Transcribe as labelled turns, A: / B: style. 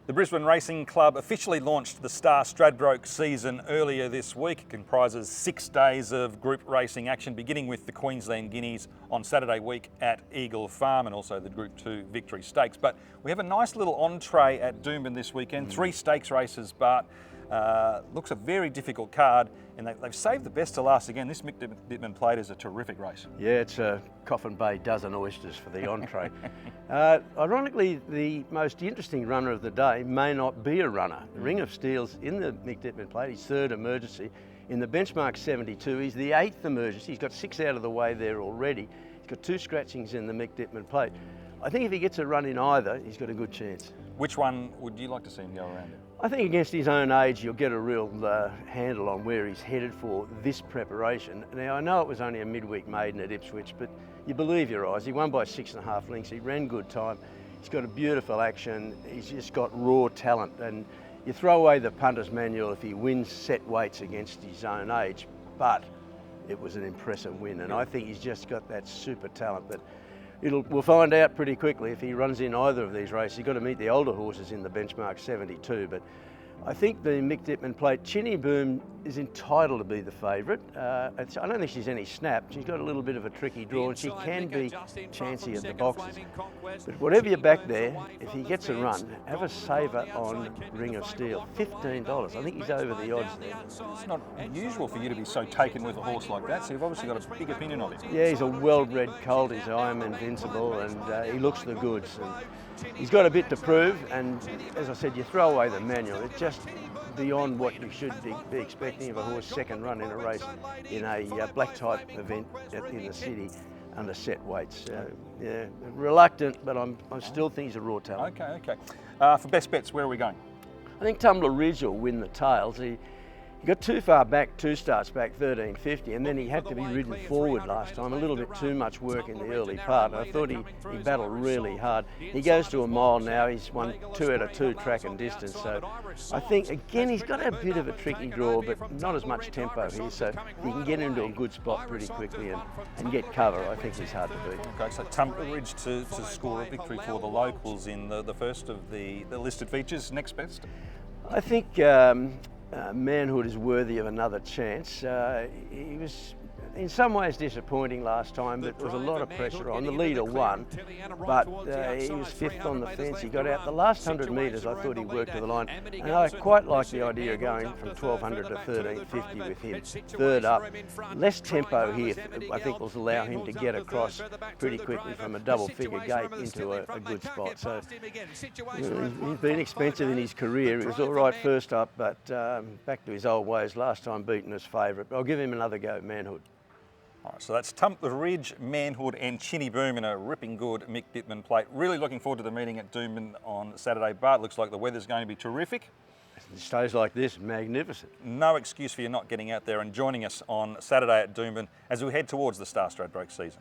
A: The Brisbane Racing Club officially launched the Star Stradbroke season earlier this week. It comprises 6 days of group racing action, beginning with the Queensland Guineas on Saturday week at Eagle Farm and also the Group 2 Victory Stakes. But we have a nice little entree at Doomben this weekend. 3 stakes races, Bart. Looks a very difficult card, and they've saved the best to last again. This Mick Dittman Plate is a terrific race.
B: Yeah, it's a Coffin Bay dozen oysters for the entree. Ironically, the most interesting runner of the day may not be a runner. The Ring of Steel's in the Mick Dittman Plate, his 3rd emergency. In the benchmark 72, he's the 8th emergency. He's got 6 out of the way there already. He's got 2 scratchings in the Mick Dittman Plate. I think if he gets a run in either, he's got a good chance.
A: Which one would you like to see him go around in?
B: I think against his own age, you'll get a real handle on where he's headed for this preparation. Now, I know it was only a midweek maiden at Ipswich, but you believe your eyes. He won by 6.5 lengths. He ran good time. He's got a beautiful action. He's just got raw talent. And you throw away the punter's manual if he wins set weights against his own age, but it was an impressive win. And I think he's just got that super talent that we'll find out pretty quickly if he runs in either of these races. You've got to meet the older horses in the benchmark 72, but I think the Mick Dittman Plate, Chinny Boom is entitled to be the favourite. I don't think she's any snap. She's got a little bit of a tricky draw and she can be chancy at the boxes. But whatever you back there, if he gets a run, have a saver on Ring of Steel. $15. I think he's over the odds there.
A: It's not unusual for you to be so taken with a horse like that, so you've obviously got a big opinion of him.
B: Yeah, he's a well-bred colt. He's I am invincible and he looks the goods. And he's got a bit to prove, and as I said, you throw away the manual. It's just beyond what you should be expecting of a horse second run in a race in a black type event in the city under set weights. Yeah, reluctant, but I still think he's a raw talent.
A: Okay. For best bets, where are we going?
B: I think Tumbler Ridge will win the tails. He got too far back, 2 starts back, 13.50, and then he had to be ridden forward last time, a little bit too much work in the early part. I thought he battled really hard. He goes to a mile now, he's won 2 out of 2 track and distance, so I think, again, he's got a bit of a tricky draw, but not as much tempo here, so he can get into a good spot pretty quickly and get cover. I think he's hard to beat.
A: Okay, so Tumbler Ridge to score a victory for the locals in the first of the listed features. Next best?
B: I think Manhood is worthy of another chance. He was in some ways disappointing last time, but there was a lot of pressure on. The leader won, but he was 5th on the fence. He got out the last 100 metres. I thought he worked to the line, and I quite like the idea of going from 1200 to 1350 with him. 3rd up, less tempo here. I think will allow him to get across pretty quickly from a double-figure gate into a good spot. So he's been expensive in his career. He was all right first up, but back to his old ways. Last time beaten as favourite. I'll give him another go, Manhood.
A: All right, so that's Tumbler Ridge, Manhood and Chinny Boom in a ripping good Mick Dittman Plate. Really looking forward to the meeting at Doomben on Saturday. Bart, looks like the weather's going to be terrific.
B: It stays like this, magnificent.
A: No excuse for you not getting out there and joining us on Saturday at Doomben as we head towards the Star Stradbroke season.